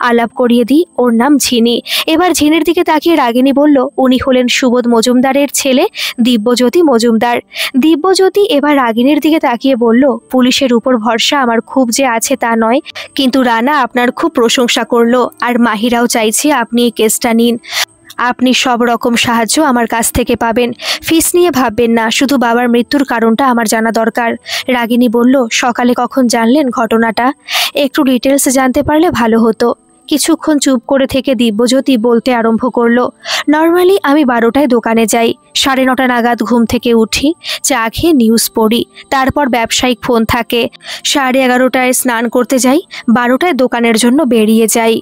আলাপ করিয়ে দিই, ওর নাম ঝিনি। এবার ঝিনির দিকে তাকিয়ে রাগিনী বলল, উনি হলেন সুবোধ মজুমদারের ছেলে দিব্যজ্যোতি মজুমদার। দিব্যজ্যোতি এবার রাগিনীর দিকে তাকিয়ে বলল, পুলিশের উপর ভরসা আমার খুব যে আছে তা নয়, কিন্তু রানা আপনার খুব প্রশংসা করলো, আর মাহিরাও চাইছে আপনি এই কেসটা নিন। আপনি সব রকম সাহায্য আমার কাছ থেকে পাবেন, ফিস নিয়ে ভাববেন না, শুধু বাবার মৃত্যুর কারণটা আমার জানা দরকার। রাগিনী বলল, সকালে কখন জানলেন ঘটনাটা? একটু ডিটেলস জানতে পারলে ভালো হতো। কিছুক্ষণ চুপ করে থেকে দিব্যজ্যোতি বলতে আরম্ভ করলো, নর্মালি আমি 12টায় দোকানে যাই, 9:30 নাগাদ ঘুম থেকে উঠি, চা খেয়ে নিউজ পড়ি, তারপর ব্যবসায়িক ফোন থাকে। 11:30টায় স্নান করতে যাই, 12টায় দোকানের জন্য বেরিয়ে যাই।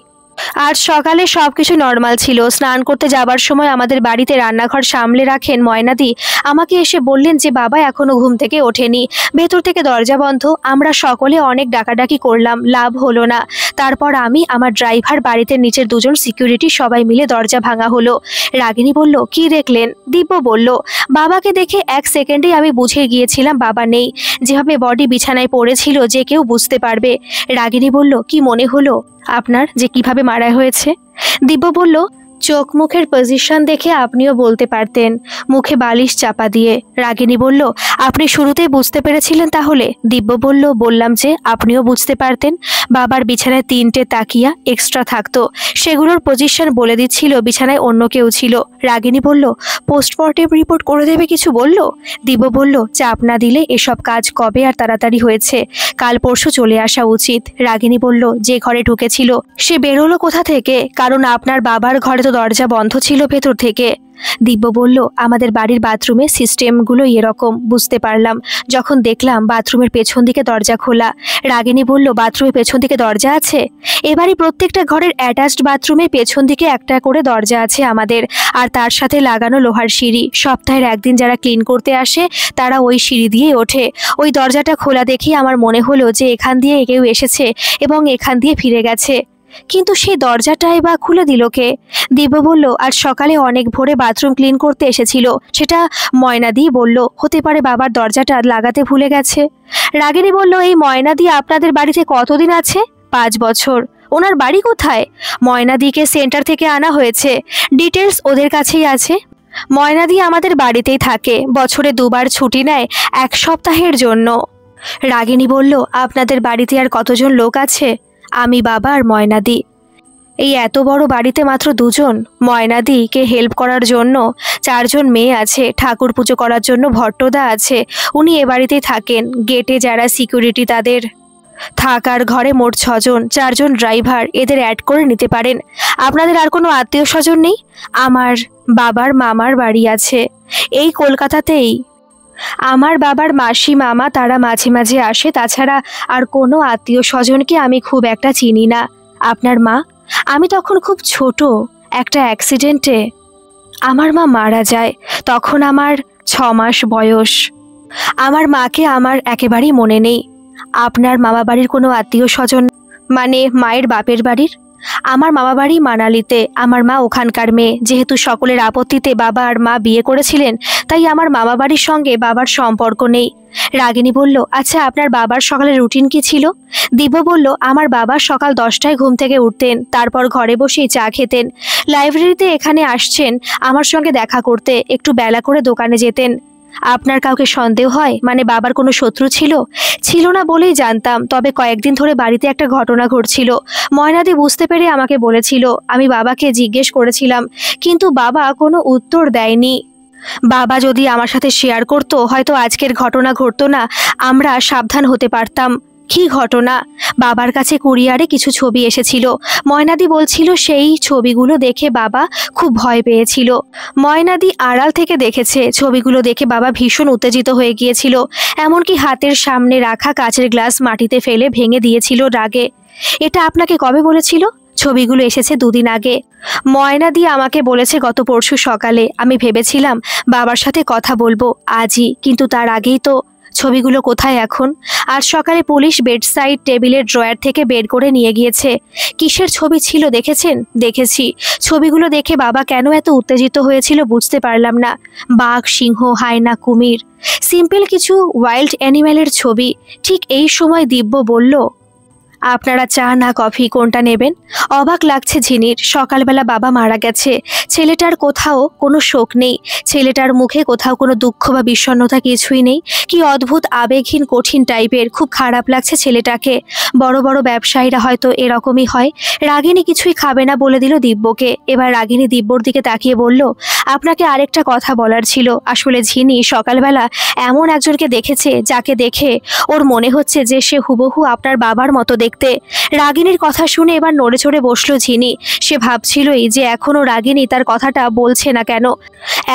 আজ সকালে সবকিছু নর্মাল ছিল। স্নান করতে যাবার সময় আমাদের বাড়িতে রান্নাঘর সামলে রাখেন ময়নাদি আমাকে এসে বললেন যে বাবা এখনো ঘুম থেকে ওঠেনি। ভেতর থেকে দরজা বন্ধ। আমরা সকলে অনেক ডাকাডাকি করলাম, লাভ হলো না। তারপর আমি, আমার ড্রাইভার, বাড়িতে নিচের দুজন সিকিউরিটি সবাই মিলে দরজা ভাঙা হলো। রাগিনী বলল, কি দেখলেন? দিব্য বলল, বাবাকে দেখে 1 সেকেন্ডেই আমি বুঝে গিয়েছিলাম বাবা নেই। যেভাবে বডি বিছানায় পড়েছিল যে কেউ বুঝতে পারবে। রাগিনী বলল, কি মনে হলো আপনার যে কিভাবে মারা হয়েছে? দিব্য বলল, চোখ মুখের পজিশন দেখে আপনিও বলতে পারতেন, মুখে বালিশ চাপা দিয়ে। রাগিনী বলল, আপনি শুরুতেই বুঝতে পেরেছিলেন তাহলে? দিব্য বলল, বললাম যে আপনিও বুঝতে পারতেন। বাবার বিছানায় 3টে তাকিয়া এক্সট্রা থাকতো, সেগুলোর পজিশন বলে দিচ্ছিল বিছানায় অন্য কেউ ছিল। রাগিনী বলল, পোস্টমর্টেম রিপোর্ট করে দেবে, কিছু বলল? দিব্য বলল, চাপ না দিলে এসব কাজ কবে আর তাড়াতাড়ি হয়েছে, কাল পরশু চলে আসা উচিত। রাগিনী বলল, যে ঘরে ঢুকেছিল সে বেরোলো কোথা থেকে? কারণ আপনার বাবার ঘরে তো দরজা বন্ধ ছিল ভেতর থেকে। দিব্য বলল, আমাদের বাড়ির বাথরুমের সিস্টেমগুলো এরকম, বুঝতে পারলাম যখন দেখলাম বাথরুমের পেছন দিকে দরজা খোলা। রাগিনী বলল, বাথরুমের পেছন দিকে দরজা আছে? এবারই প্রত্যেকটা ঘরের অ্যাটাচড বাথরুমের পেছন দিকে একটা করে দরজা আছে আমাদের, আর তার সাথে লাগানো লোহার সিঁড়ি। সপ্তাহের একদিন যারা ক্লিন করতে আসে তারা ওই সিঁড়ি দিয়ে ওঠে। ওই দরজাটা খোলা দেখেই আমার মনে হলো যে এখান দিয়ে কেউ এসেছে এবং এখান দিয়ে ফিরে গেছে, কিন্তু সেই দরজাটাই বা খুলে দিল কে? দিব্য বলল, আজ সকালে অনেক ভোরে বাথরুম ক্লিন করতে এসেছিল, সেটা ময়নাদি বলল। হতে পারে বাবার দরজাটা লাগাতে ভুলে গেছে। রাগিনী বলল, এই ময়নাদি আপনাদের বাড়িতে কতদিন আছে? 5 বছর। ওনার বাড়ি কোথায়? ময়নাদিকে সেন্টার থেকে আনা হয়েছে, ডিটেলস ওদের কাছেই আছে। ময়নাদি আমাদের বাড়িতেই থাকে, বছরে 2বার ছুটি নেয় 1 সপ্তাহের জন্য। রাগিনী বলল, আপনাদের বাড়িতে আর কতজন লোক আছে? আমি, বাবা আর ময়নাদি। এই এত বড় বাড়িতে মাত্র 2জন। ময়নাদিকে হেল্প করার জন্য 4জন মেয়ে আছে, ঠাকুর পুজো করার জন্য ভট্টদা আছে, উনি এ বাড়িতেই থাকেন। গেটে যারা সিকিউরিটি তাদের থাকার ঘরে মোট 6জন, 4জন ড্রাইভার, এদের অ্যাড করে নিতে পারেন। আপনাদের আর কোনো আত্মীয় স্বজন নেই? আমার বাবার মামার বাড়ি আছে এই কলকাতাতেই। আমার বাবার মাসি মামা তারা মাঝে মাঝে আসে, তাছাড়া আর কোনো আত্মীয় স্বজনকে আমি খুব একটা চিনি না। আপনার মা? আমি তখন খুব ছোট, একটা অ্যাক্সিডেন্টে আমার মা মারা যায়, তখন আমার 6 মাস বয়স। আমার মাকে আমার একেবারেই মনে নেই। আপনার মামা বাড়ির কোনো আত্মীয় স্বজন, মানে মায়ের বাপের বাড়ির? আমার মামা বাড়ি মানালিতে, আমার মা ওখানকার মেয়ে। যেহেতু সকলের আপত্তিতে বাবা আর মা বিয়ে করেছিলেন, তাই আমার মামা বাড়ির সঙ্গে বাবার সম্পর্ক নেই। রাগিনী বলল, আচ্ছা আপনার বাবার সকালের রুটিন কি ছিল? দিব্য বলল, আমার বাবা সকাল 10টায় ঘুম থেকে উঠতেন, তারপর ঘরে বসেই চা খেতেন, লাইব্রেরিতে এখানে আসছেন আমার সঙ্গে দেখা করতে, একটু বেলা করে দোকানে যেতেন। আপনার কাউকে সন্দেহ হয়, মানে বাবার কোনো শত্রু ছিল? ছিল না বলেই জানতাম, তবে কয়েকদিন ধরে বাড়িতে একটা ঘটনা ঘটছিল। ময়নাদি বুঝতে পেরে আমাকে বলেছিল, আমি বাবাকে জিজ্ঞেস করেছিলাম, কিন্তু বাবা কোনো উত্তর দেয়নি। বাবা যদি আমার সাথে শেয়ার করতো হয়তো আজকের ঘটনা ঘটতো না, আমরা সাবধান হতে পারতাম। কি ঘটনা? বাবার কাছে কুরিয়ারে কিছু ছবি এসেছিল, ময়নাদি বলছিল সেই ছবিগুলো দেখে বাবা খুব ভয় পেয়েছিল। ময়নাদি আড়াল থেকে দেখেছে, ছবিগুলো দেখে বাবা ভীষণ উত্তেজিত হয়ে গিয়েছিল, এমনকি হাতের সামনে রাখা কাচের গ্লাস মাটিতে ফেলে ভেঙে দিয়েছিল রাগে। এটা আপনাকে কবে বলেছিল? ছবিগুলো এসেছে 2 দিন আগে। ময়নাদি আমাকে বলেছে গত পরশু সকালে। আমি ভেবেছিলাম বাবার সাথে কথা বলবো আজই, কিন্তু তার আগেই তো। ছবিগুলো কোথায় এখন? আজ সকালে পুলিশ বেডসাইড টেবিলের ড্রয়ার থেকে বের করে নিয়ে গিয়েছে। কিসের ছবি ছিল দেখেছেন? দেখেছি। ছবিগুলো দেখে বাবা কেন এত উত্তেজিত হয়েছিল বুঝতে পারলাম না। বাঘ, সিংহ, হায়না, কুমির, সিম্পল কিছু ওয়াইল্ড অ্যানিম্যালের ছবি। ঠিক এই সময় দিব্য বলল, আপনারা চা না কফি কোনটা নেবেন? অবাক লাগছে ঝিনির, সকালবেলা বাবা মারা গেছে, ছেলেটার কোথাও কোনো শোক নেই, ছেলেটার মুখে কোথাও কোনো দুঃখ বা বিষণ্ণতা কিছুই নেই। কি অদ্ভুত আবেগহীন, কঠিন টাইপের। খুব খারাপ লাগছে ছেলেটাকে। বড় বড় ব্যবসায়ীরা হয়তো এরকমই হয়। রাগিনী কিছুই খাবে না বলে দিল দিব্যকে। এবার রাগিনী দিব্যর দিকে তাকিয়ে বলল, আপনাকে আরেকটা কথা বলার ছিল। আসলে ঝিনি সকালবেলা এমন একজনকে দেখেছে যাকে দেখে ওর মনে হচ্ছে যে সে হুবহু আপনার বাবার মতো দেখতে। রাগিনীর কথা শুনে এবার নড়ে চড়ে বসলো ঝিনি। সে ভাবছিলই যে এখনো রাগিনী তার কথাটা বলছে না কেন।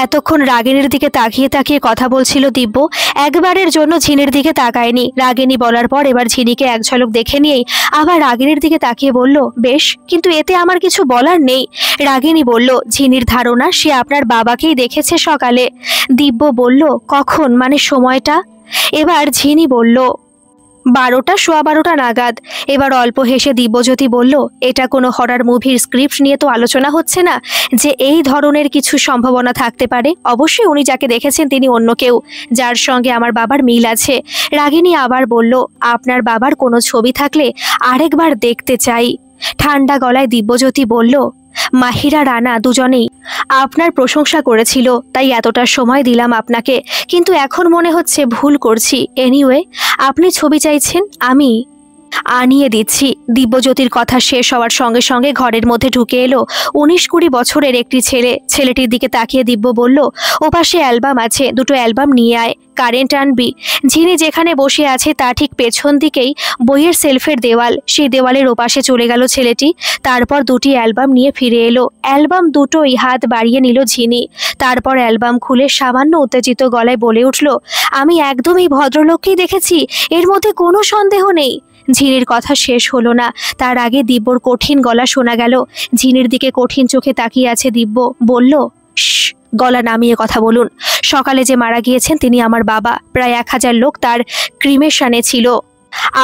এতক্ষণ রাগিনীর দিকে তাকিয়ে তাকিয়ে কথা বলছিল দিব্য, একবারের জন্য ঝিনির দিকে তাকায়নি। রাগিনী বলার পর এবার ঝিনিকে এক ঝলক দেখে নিয়েই আবার রাগিনীর দিকে তাকিয়ে বলল, বেশ, কিন্তু এতে আমার কিছু বলার নেই। রাগিনী বলল, ঝিনির ধারণা সে আপনার বাবাকেই দেখেছে সকালে। দিব্য বলল, কখন, মানে সময়টা? এবার ঝিনি বলল, 12টা, সোয়া 12টা নাগাদ। এবার অল্প হেসে দিব্যজ্যোতি বলল, এটা কোনো হরর মুভির স্ক্রিপ্ট নিয়ে তো আলোচনা হচ্ছে না যে এই ধরনের কিছু সম্ভাবনা থাকতে পারে? অবশ্যই উনি যাকে দেখেছেন তিনি অন্য কেউ, যার সঙ্গে আমার বাবার মিল আছে। রাগিনী আবার বলল, আপনার বাবার কোনো ছবি থাকলে আরেকবার দেখতে চাই। ঠান্ডা গলায় দিব্যজ্যোতি বলল, মাহিরা, রানা দুজনেই আপনার প্রশংসা করেছিল, তাই এতটা সময় দিলাম আপনাকে, কিন্তু এখন মনে হচ্ছে ভুল করছি। এনিওয়ে, আপনি ছবি চাইছেন, আমি আনিয়ে দিচ্ছি। দিব্যজ্যোতির কথা শেষ হওয়ার সঙ্গে সঙ্গে ঘরের মধ্যে ঢুকে এলো 19-20 বছরের একটি ছেলে। ছেলেটির দিকে তাকিয়ে দিব্য বলল, ওপাশে অ্যালবাম আছে, দুটো অ্যালবাম নিয়ে আয়। কারেন্ট আনবি? ঝিনি যেখানে বসে আছে তার ঠিক পেছন দিকেই বইয়ের সেলফের দেওয়াল, সেই দেওয়ালের ওপাশে চলে গেল ছেলেটি। তারপর দুটি অ্যালবাম নিয়ে ফিরে এলো। অ্যালবাম দুটোই হাত বাড়িয়ে নিল ঝিনি। তারপর অ্যালবাম খুলে সামান্য উত্তেজিত গলায় বলে উঠল, আমি একদম এই ভদ্রলোককেই দেখেছি, এর মধ্যে কোনো সন্দেহ নেই। ঝিনির কথা শেষ হলো না, তার আগে দিব্যর কঠিন গলা শোনা গেল। ঝিনির দিকে কঠিন চোখে তাকিয়ে আছে দিব্য। বলল, শশ, গলা নামিয়ে কথা বলুন। সকালে যে মারা গিয়েছেন তিনি আমার বাবা। প্রায় 1000 লোক তার ক্রিমেশনে ছিল।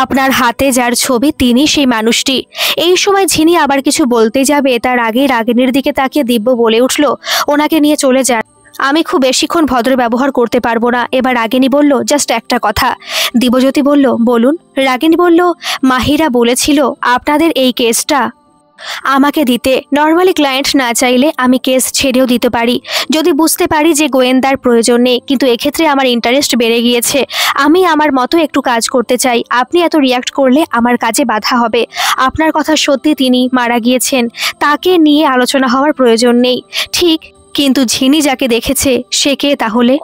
আপনার হাতে যার ছবি তিনি সেই মানুষটি। এই সময় ঝিনি আবার কিছু বলতে যাবে, তার আগে রাগিনীর দিকে তাকিয়ে দিব্য বলে উঠল, ওনাকে নিয়ে চলে যান, আমি খুব বেশিক্ষণ ভদ্র ব্যবহার করতে পারবো না। এবার রাগিনী বলল, জাস্ট একটা কথা। দিব্যজ্যোতি বলল, বলুন। রাগিনী বলল, মাহিরা বলেছিল আপনাদের এই কেসটা আমাকে দিতে। নর্মালি ক্লায়েন্ট না চাইলে আমি কেস ছেড়েও দিতে পারি, যদি বুঝতে পারি যে গোয়েন্দার প্রয়োজন নেই, কিন্তু এক্ষেত্রে আমার ইন্টারেস্ট বেড়ে গিয়েছে। আমি আমার মতো একটু কাজ করতে চাই। আপনি এত রিয়াক্ট করলে আমার কাজে বাধা হবে। আপনার কথা সত্যি, তিনি মারা গিয়েছেন, তাকে নিয়ে আলোচনা হওয়ার প্রয়োজন নেই, ঠিক, কিন্তু ঝিনি যাকে দেখেছে সে কে তাহলে?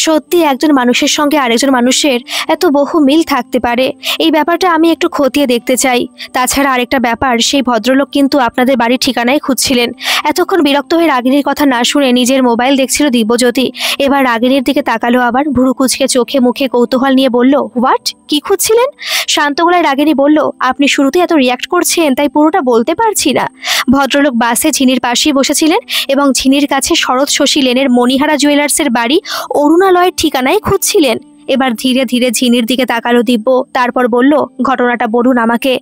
সত্যি একজন মানুষের সঙ্গে আরেকজন মানুষের এত বহু মিল থাকতে পারে, এই ব্যাপারটা আমি একটু খতিয়ে দেখতে চাই। তাছাড়া আরেকটা ব্যাপার, সেই ভদ্রলোক কিন্তু আপনাদের বাড়ির ঠিকানায় খুঁজছিলেন। এতক্ষণ বিরক্ত হয়ে রাগিনীর কথা না শুনে নিজের মোবাইল দেখছিল দিব্যজ্যোতি। এবার রাগিনীর দিকে তাকালো, আবার ভুরু কুচকে চোখে মুখে কৌতূহল নিয়ে বলল, হোয়াট, কি খুঁজছিলেন? শান্ত গলায় রাগিনী বলল, আপনি শুরুতে এত রিয়াক্ট করছেন তাই পুরোটা বলতে পারছি না। ভদ্রলোক বাসে ঝিনির পাশেই বসেছিলেন এবং ঝিনির কাছে শরৎ শশী লেনের মণিহারা জুয়েলার্সের বাড়ি অরুণালয়ের ঠিকানায় খুঁজছিলেন। এবার ধীরে ধীরে ঝিনির দিকে তাকালো দিব্য, তারপর বলল, ঘটনাটা বলুন আমাকে।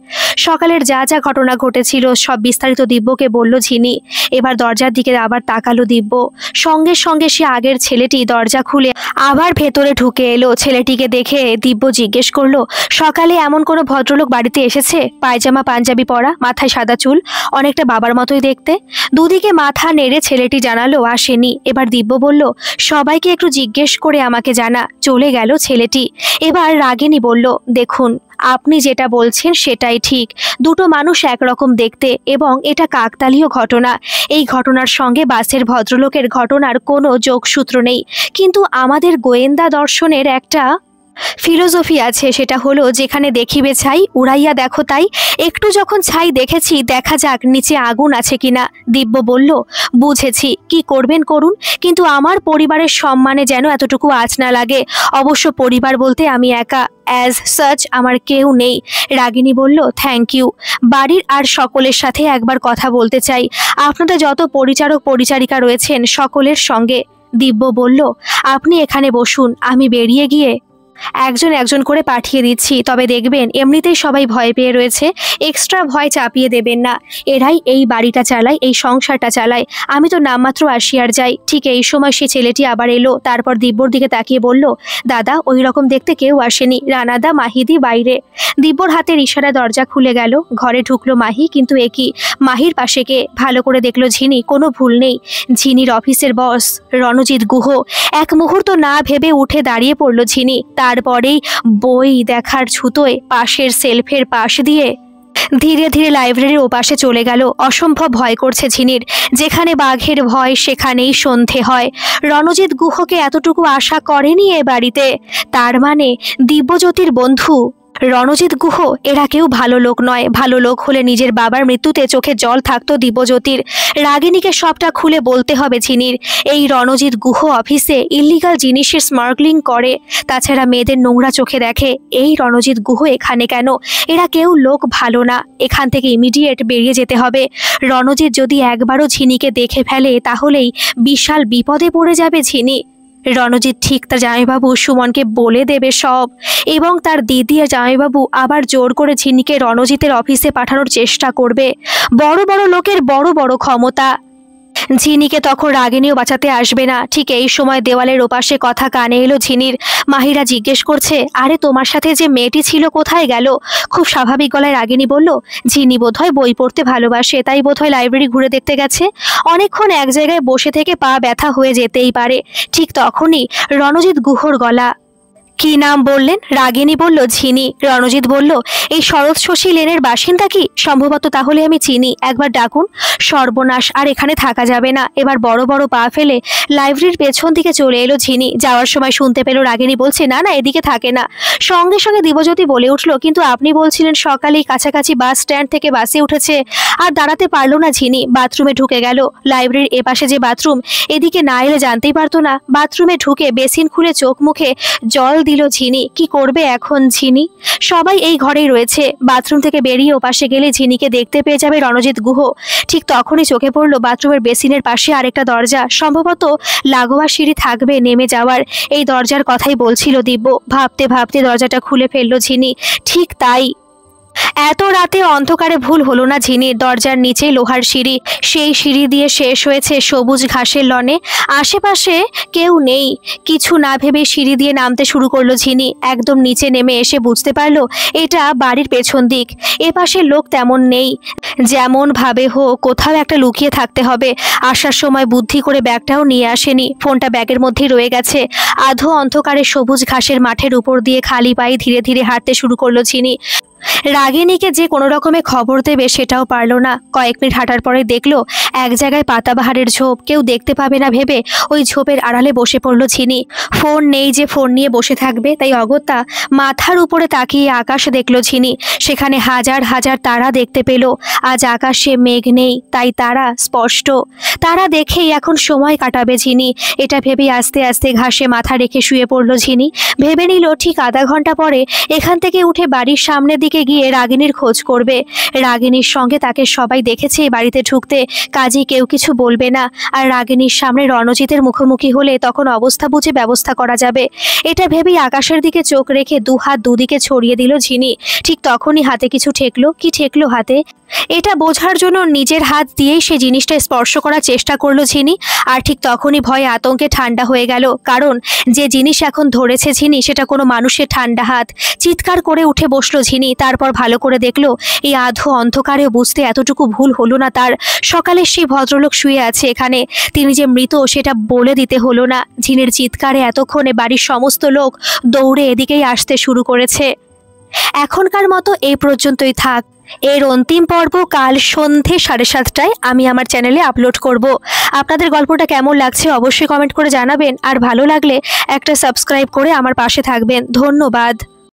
সকালের যা যা ঘটনা ঘটেছিল সব বিস্তারিত দিব্যকে বলল ঝিনি। এবার দরজার দিকে আবার তাকালো দিব্য। সঙ্গে সঙ্গে সে আগের ছেলেটি দরজা খুলে আবার ভেতরে ঢুকে এলো। ছেলেটিকে দেখে দিব্য জিজ্ঞেস করলো, সকালে এমন কোনো ভদ্রলোক বাড়িতে এসেছে? পায়জামা পাঞ্জাবি পরা, মাথায় সাদা চুল, অনেকটা বাবার মতোই দেখতে। দুদিকে মাথা নেড়ে ছেলেটি জানালো আসেনি। এবার দিব্য বলল, সবাইকে একটু জিজ্ঞেস করে আমাকে জানা। চলে গেল ছেলেটি। এবার রাগিনী বলল, দেখুন, আপনি যেটা বলছেন সেটাই ঠিক। দুটো মানুষ একরকম দেখতে এবং এটা কাকতালীয় ঘটনা। এই ঘটনার সঙ্গে বাসের ভদ্রলোকের ঘটনার কোনো যোগসূত্র নেই, কিন্তু আমাদের গোয়েন্দা দর্শনের একটা ফিলোসফি আছে, সেটা হলো যেখানে দেখিবে ছাই উড়াইয়া দেখো তাই। একটু যখন ছাই দেখেছি, দেখা যাক নিচে আগুন আছে কিনা। দিব্য বলল, বুঝেছি, কি করবেন করুন, কিন্তু আমার পরিবারের সম্মানে যেন এতটুকু আঁচ না লাগে। অবশ্য পরিবার বলতে আমি একা, অ্যাজ সাচ আমার কেউ নেই। রাগিনী বলল, থ্যাংক ইউ। বাড়ির আর সকলের সাথে একবার কথা বলতে চাই, আপনাদের যত পরিচারক পরিচারিকা রয়েছেন সকলের সঙ্গে। দিব্য বলল, আপনি এখানে বসুন, আমি বেরিয়ে গিয়ে একজন একজন করে পাঠিয়ে দিচ্ছি। তবে দেখবেন এমনিতেই সবাই ভয় পেয়ে রয়েছে, এক্সট্রা ভয় চাপিয়ে দেবেন না। এরাই এই বাড়িটা চালায়, এই সংসারটা চালায়, আমি তো নামমাত্র আসি আর যাই। ঠিক এই সময় সে ছেলেটি আবার এলো। তারপর দিব্যর দিকে তাকিয়ে বলল, দাদা, ওই রকম দেখতে কেউ আসেনি, রানাদা মাহিদি বাইরে। দিব্যর হাতের ইশারা দরজা খুলে গেল। ঘরে ঢুকলো মাহি, কিন্তু একই, মাহির পাশে কে? ভালো করে দেখলো ঝিনি, কোনো ভুল নেই। ঝিনির অফিসের বস রণজিৎ গুহ। এক মুহূর্ত না ভেবে উঠে দাঁড়িয়ে পড়লো ঝিনি। তারপরেই বই দেখার ছুতোয় পাশের সেলফের পাশ দিয়ে ধীরে ধীরে লাইব্রেরির ওপাশে চলে গেল। অসম্ভব ভয় করছে ঝিনির। যেখানে বাঘের ভয় সেখানেই সন্ধে হয়। রণজিৎ গুহকে এতটুকু আশা করেনি এ বাড়িতে। তার মানে দিব্যজ্যোতির বন্ধু রণজিৎ গুহ, এরা কেউ ভালো লোক নয়। ভালো লোক হলে নিজের বাবার মৃত্যুতে চোখে জল থাকতো দিব্যজ্যোতির। রাগিনীকে সবটা খুলে বলতে হবে ঝিনির। এই রণজিৎ গুহ অফিসে ইল্লিগাল জিনিসের স্মাগলিং করে, তাছাড়া মেয়েদের নোংরা চোখে দেখে। এই রণজিৎ গুহ এখানে কেন? এরা কেউ লোক ভালো না। এখান থেকে ইমিডিয়েট বেরিয়ে যেতে হবে। রণজিৎ যদি একবারও ঝিনিকে দেখে ফেলে তাহলেই বিশাল বিপদে পড়ে যাবে ঝিনি। রণজিৎ ঠিক তার জামাইবাবু সুমনকে বলে দেবে সব, এবং তার দিদি আর জামাইবাবু আবার জোর করে ঝিনিকে রণজিতের অফিসে পাঠানোর চেষ্টা করবে। বড় বড় লোকের বড় বড় ক্ষমতা। ঝিনিকে তখন রাগিনীও বাঁচাতে আসবে না। ঠিক এই সময় দেওয়ালের ওপাশে কথা কানে এলো ঝিনির। মাহিরা জিজ্ঞেস করছে, আরে তোমার সাথে যে মেয়েটি ছিল কোথায় গেল? খুব স্বাভাবিক গলায় রাগিনী বলল, ঝিনি বোধহয় বই পড়তে ভালোবাসে, তাই বোধহয় লাইব্রেরি ঘুরে দেখতে গেছে। অনেকক্ষণ এক জায়গায় বসে থেকে পা ব্যথা হয়ে যেতেই পারে। ঠিক তখনই রণজিৎ গুহর গলা। কি নাম বললেন? রাগিনী বলল, ঝিনি। রণজিৎ বলল, এই শরৎ শশী লেনের বাসিন্দা কি? সম্ভবত, তাহলে আমি চিনি, একবার ডাকুন। সর্বনাশ, আর এখানে থাকা যাবে না। এবার বড় বড় পা ফেলে লাইব্রেরির পেছন দিকে চলে এলো ঝিনি। যাওয়ার সময় শুনতে পেল রাগিনী বলছে, না না, এদিকে থাকে না। সঙ্গে সঙ্গে দিবজ্যোতি বলে উঠল, কিন্তু আপনি বলছিলেন সকালেই কাছাকাছি বাস স্ট্যান্ড থেকে বাসে উঠেছে। আর দাঁড়াতে পারলো না ঝিনি, বাথরুমে ঢুকে গেল। লাইব্রেরির এপাশে যে বাথরুম, এদিকে না এলে জানতেই পারতো না। বাথরুমে ঢুকে বেসিন খুলে চোখ মুখে জল দিল ঝিনি। কি করবে এখন ঝিনি? সবাই এই ঘরেই রয়েছে। বাথরুম থেকে বেরিয়ে ওপাশে গেলে ঝিনিকে দেখতে পেয়ে যাবে রণজিৎ গুহ। ঠিক তখনই চোখে পড়ল বাথরুমের বেসিনের পাশে আরেকটা দরজা। সম্ভবত লাগোয়া সিঁড়ি থাকবে নেমে যাওয়ার। এই দরজার কথাই বলছিল দিব্য। ভাবতে ভাবতে দরজাটা খুলে ফেলল ঝিনি। ঠিক তাই, এত রাতে অন্ধকারে ভুল হলো না ঝিনির। দরজার নিচে লোহার সিঁড়ি, সেই সিঁড়ি দিয়ে শেষ হয়েছে সবুজ ঘাসের লনে। আশেপাশে কেউ নেই। কিছু না ভেবে সিঁড়ি দিয়ে নামতে শুরু করলো ঝিনি। একদম নিচে নেমে এসে বুঝতে পারলো এটা বাড়ির পেছন দিক। এপাশে লোক তেমন নেই। যেমন ভাবে হোক কোথাও একটা লুকিয়ে থাকতে হবে। আসার সময় বুদ্ধি করে ব্যাগটাও নিয়ে আসেনি, ফোনটা ব্যাগের মধ্যেই রয়ে গেছে। আধো অন্ধকারে সবুজ ঘাসের মাঠের উপর দিয়ে খালি পায়ে ধীরে ধীরে হাঁটতে শুরু করলো ঝিনি। রাগিনীকে যে কোনো রকমে খবর দেবে সেটাও পারল না। কয়েক মিনিট হাঁটার পরে দেখলো এক জায়গায় পাতাবাহারের ঝোপ, কেউ দেখতে পাবে না ভেবে ওই ঝোপের আড়ালে বসে পড়ল ঝিনি। ফোন নেই যে ফোন নিয়ে বসে থাকবে, তাই অগত্যা মাথার উপরে তাকিয়ে আকাশ দেখলো ঝিনি। সেখানে হাজার হাজার তারা দেখতে পেল। আজ আকাশে মেঘ নেই, তাই তারা স্পষ্ট। তারা দেখেই এখন সময় কাটাবে ঝিনি। এটা ভেবে আস্তে আস্তে ঘাসে মাথা রেখে শুয়ে পড়ল ঝিনি। ভেবে নিল ঠিক আধা ঘন্টা পরে এখান থেকে উঠে বাড়ির সামনের দিকে গিয়ে রাগিনীর খোঁজ করবে। রাগিনীর সঙ্গে তাকে সবাই দেখেছে এই বাড়িতে ঢুকতে, কাজেই কেউ কিছু বলবে না। আর রাগিনীর সামনে রণজিতের মুখোমুখি হলে তখন অবস্থা বুঝে ব্যবস্থা করা যাবে। এটা ভেবেই আকাশের দিকে চোখ রেখে দুহাত দুদিকে ছড়িয়ে দিল ঝিনি। ঠিক তখনই হাতে কিছু ঠেকলো। কি ঠেকলো হাতে, এটা বোঝার জন্য নিজের হাত দিয়েই সে জিনিসটা স্পর্শ করার চেষ্টা করলো ঝিনি। আর ঠিক তখনই ভয়ে আতঙ্কে ঠান্ডা হয়ে গেল। কারণ যে জিনিস এখন ধরেছে ঝিনি সেটা কোনো মানুষের ঠান্ডা হাত। চিৎকার করে উঠে বসলো ঝিনি। তারপর ভালো করে দেখলো এই আধো অন্ধকারেও বুঝতে এতটুকু ভুল হলো না তার। সকালে সেই ভদ্রলোক শুয়ে আছে এখানে, তিনি যে মৃত সেটা বলে দিতে হলো না। ঝিনির চিৎকারে এতক্ষণে বাড়ির সমস্ত লোক দৌড়ে এদিকেই আসতে শুরু করেছে। এখনকার মতো এই পর্যন্তই থাক। এর অন্তিম পর্ব কাল সন্ধে 7:30টায় আমি আমার চ্যানেলে আপলোড করব। আপনাদের গল্পটা কেমন লাগছে অবশ্যই কমেন্ট করে জানাবেন। আর ভালো লাগলে একটা সাবস্ক্রাইব করে আমার পাশে থাকবেন। ধন্যবাদ।